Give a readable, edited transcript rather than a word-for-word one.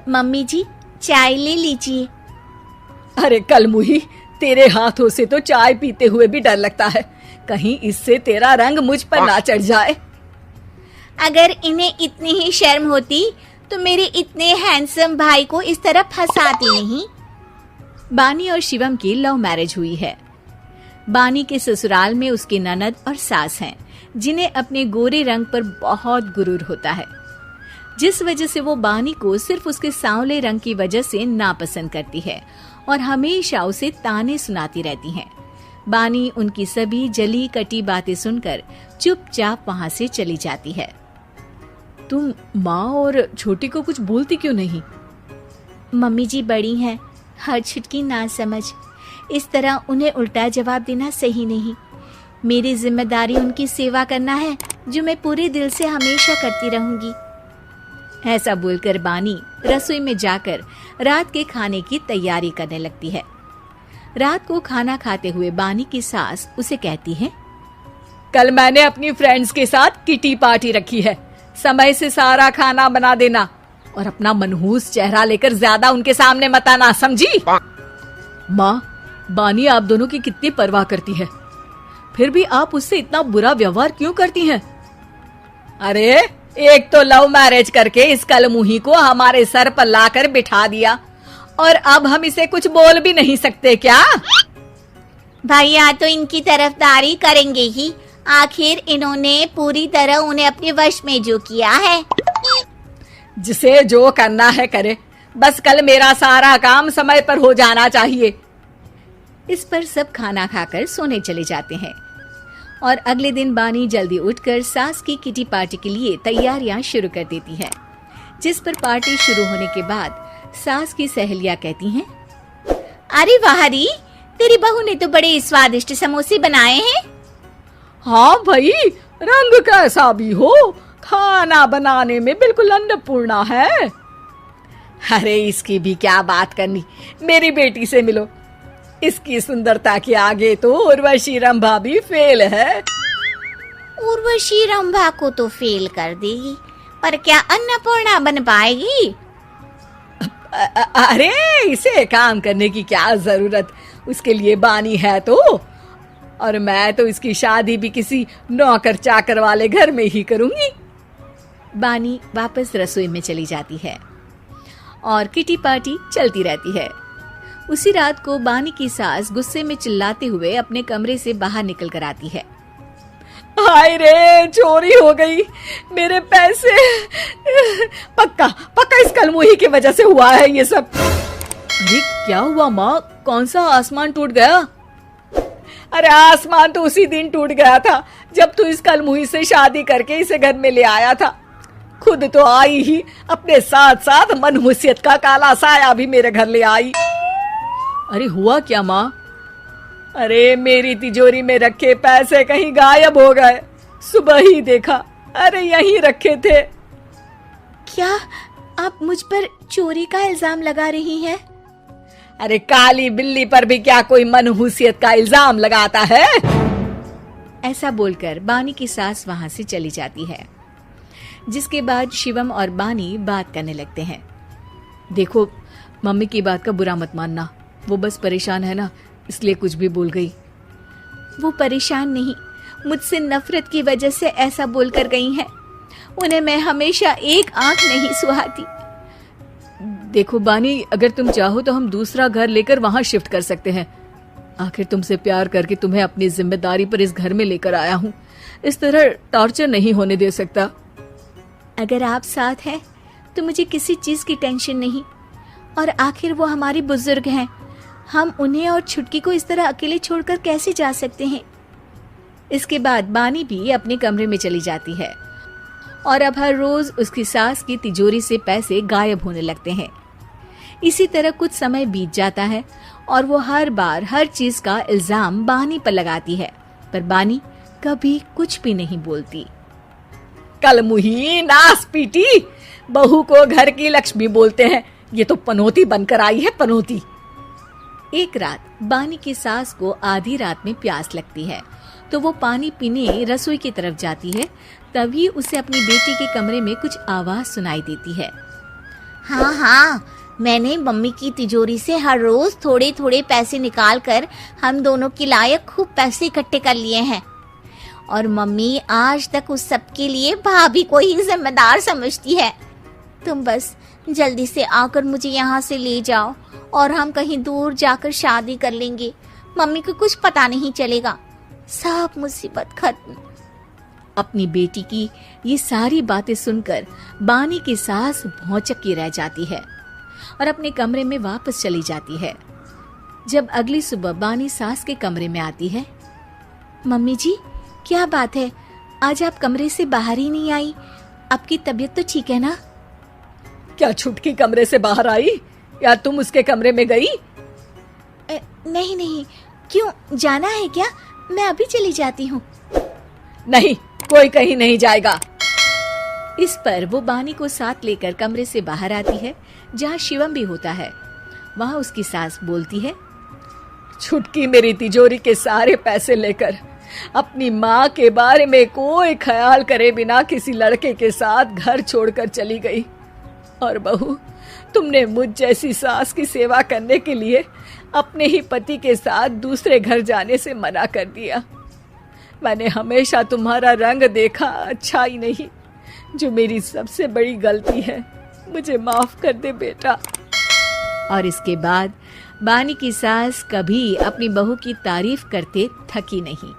Mummy जी, चाय ले लीजिए। अरे कलमुही, तेरे हाथों से तो चाय पीते हुए भी डर लगता है, कहीं इससे तेरा रंग मुझ पर ना चढ़ जाए। अगर इन्हें इतनी ही शर्म होती तो मेरे इतने हैंडसम भाई को इस तरह फंसाती नहीं। बानी और शिवम की लव मैरिज हुई है। बानी के ससुराल में उसकी ननद और सास हैं, जिन्हें अपने गोरे रंग पर बहुत गुरूर होता है, जिस वजह से वो बानी को सिर्फ उसके सांवले रंग की वजह से नापसंद करती है और हमेशा उसे ताने सुनाती रहती हैं। बानी उनकी सभी जली कटी बातें सुनकर चुपचाप वहां से चली जाती है। तुम माँ और छोटी को कुछ बोलती क्यों नहीं? मम्मी जी बड़ी हैं, हर छुटकी ना समझ, इस तरह उन्हें उल्टा जवाब देना सही नहीं। मेरी जिम्मेदारी उनकी सेवा करना है, जो मैं पूरे दिल से हमेशा करती रहूंगी। ऐसा बोलकर बानी रसोई में जाकर रात के खाने की तैयारी करने लगती है। रात को खाना खाते हुए बानी की सास उसे कहती है, कल मैंने अपनी फ्रेंड्स के साथ किटी पार्टी रखी है, समय से सारा खाना बना देना और अपना मनहूस चेहरा लेकर ज्यादा उनके सामने मत आना, समझी? माँ, बानी आप दोनों की कितनी परवाह करती है, फिर भी आप उससे इतना बुरा व्यवहार क्यों करती हैं? अरे एक तो लव मैरिज करके इस कलमुही को हमारे सर पर लाकर बिठा दिया और अब हम इसे कुछ बोल भी नहीं सकते क्या? भैया तो इनकी तरफदारी करेंगे ही, आखिर इन्होंने पूरी तरह उन्हें अपने वश में जो किया है। जिसे जो करना है करे, बस कल मेरा सारा काम समय पर हो जाना चाहिए। इस पर सब खाना खाकर सोने चले जाते हैं और अगले दिन बानी जल्दी उठकर सास की किटी पार्टी के लिए तैयारियां शुरू कर देती है। जिस पर पार्टी शुरू होने के बाद सास की सहेलियां कहती हैं, अरे वाह री, तेरी बहू ने तो बड़े स्वादिष्ट समोसे बनाए हैं। हाँ भाई, रंग कैसा भी हो, खाना बनाने में बिल्कुल अन्नपूर्णा है। अरे इसकी भी क्या बात करनी, मेरी बेटी से मिलो, इसकी सुंदरता के आगे तो उर्वशी रंभा भी फेल है। उर्वशी रंभा को तो फेल कर देगी, पर क्या अन्नपूर्णा बन पाएगी? अरे इसे काम करने की क्या जरूरत, उसके लिए बानी है तो, और मैं तो इसकी शादी भी किसी नौकर चाकर वाले घर में ही करूंगी। बानी वापस रसोई में चली जाती है और किटी पार्टी चलती रहती है। उसी रात को बानी की सास गुस्से में चिल्लाते हुए अपने कमरे से बाहर निकल कर आती है। हाय रे, चोरी हो गई, मेरे पैसे, पक्का पक्का इस कलमुही की वजह से हुआ है ये सब। अरे क्या हुआ माँ, कौन सा आसमान टूट गया? अरे आसमान तो उसी दिन टूट गया था जब तू इस कलमुही से शादी करके इसे घर में ले आया था। खुद तो आई ही, अपने साथ साथ मनहूसियत का काला साया भी मेरे घर ले आई। अरे हुआ क्या माँ? अरे मेरी तिजोरी में रखे पैसे कहीं गायब हो गए, सुबह ही देखा, अरे यहीं रखे थे। क्या आप मुझ पर चोरी का इल्जाम लगा रही हैं? अरे काली बिल्ली पर भी क्या कोई मनहूसियत का इल्जाम लगाता है? ऐसा बोलकर बानी की सास वहां से चली जाती है। जिसके बाद शिवम और बानी बात करने लगते हैं। देखो, मम्मी की बात का बुरा मत मानना, वो बस परेशान है ना, इसलिए कुछ भी बोल गई। वो परेशान नहीं, मुझसे नफरत की वजह से ऐसा बोलकर गई हैं। उन्हें मैं हमेशा एक आंख नहीं सुहाती। देखो बानी, अगर तुम चाहो तो हम दूसरा घर लेकर वहां शिफ्ट कर सकते हैं। आखिर तुमसे प्यार करके तुम्हें अपनी जिम्मेदारी पर इस घर में लेकर आया हूँ, इस तरह टॉर्चर नहीं होने दे सकता। अगर आप साथ हैं तो मुझे किसी चीज की टेंशन नहीं, और आखिर वो हमारी बुजुर्ग हैं, हम उन्हें और छुटकी को इस तरह अकेले छोड़कर कैसे जा सकते हैं। इसके बाद बानी भी अपने कमरे में चली जाती है और अब हर रोज उसकी सास की तिजोरी से पैसे गायब होने लगते हैं। इसी तरह कुछ समय बीत जाता है और वो हर बार हर चीज का इल्जाम बानी पर लगाती है, पर बानी कभी कुछ भी नहीं बोलती। कलमुही नास पीटी, बहू को घर की लक्ष्मी बोलते हैं, ये तो पनौती बनकर आई है, पनौती। एक रात बानी की सास को आधी रात में प्यास लगती है तो वो पानी पीने रसोई की तरफ जाती है। तभी उसे अपनी बेटी के कमरे में कुछ आवाज सुनाई देती है। हाँ हाँ, मैंने मम्मी की तिजोरी से हर रोज थोड़े थोड़े पैसे निकाल कर हम दोनों के लायक खूब पैसे इकट्ठे कर लिए हैं। और मम्मी आज तक उस सब के लिए भाभी को ही जिम्मेदार समझती है। तुम बस जल्दी से आकर मुझे यहाँ से ले जाओ और हम कहीं दूर जाकर शादी कर लेंगे। मम्मी को कुछ पता नहीं चलेगा, सब मुसीबत खत्म। अपनी बेटी की ये सारी बातें सुनकर बानी की सास भौचक्की रह जाती है और अपने कमरे में वापस चली जाती है। जब अगली सुबह बानी सास के कमरे में आती है, मम्मी जी, क्या बात है, आज आप कमरे से बाहर ही नहीं आई? आपकी तबीयत तो ठीक है ना? क्या छुटकी कमरे से बाहर आई या तुम उसके कमरे में गई? नहीं नहीं, क्यों, जाना है क्या? मैं अभी चली जाती हूँ। नहीं, कोई कहीं नहीं जाएगा। इस पर वो बानी को साथ लेकर कमरे से बाहर आती है जहाँ शिवम भी होता है। वहाँ उसकी सास बोलती है, छुटकी मेरी तिजोरी के सारे पैसे लेकर अपनी माँ के बारे में कोई ख्याल करे बिना किसी लड़के के साथ घर छोड़कर चली गई। और बहू, तुमने मुझ जैसी सास की सेवा करने के लिए अपने ही पति के साथ दूसरे घर जाने से मना कर दिया। मैंने हमेशा तुम्हारा रंग देखा अच्छा ही नहीं, जो मेरी सबसे बड़ी गलती है। मुझे माफ कर दे बेटा। और इसके बाद बानी की सास कभी अपनी बहू की तारीफ करते थकी नहीं।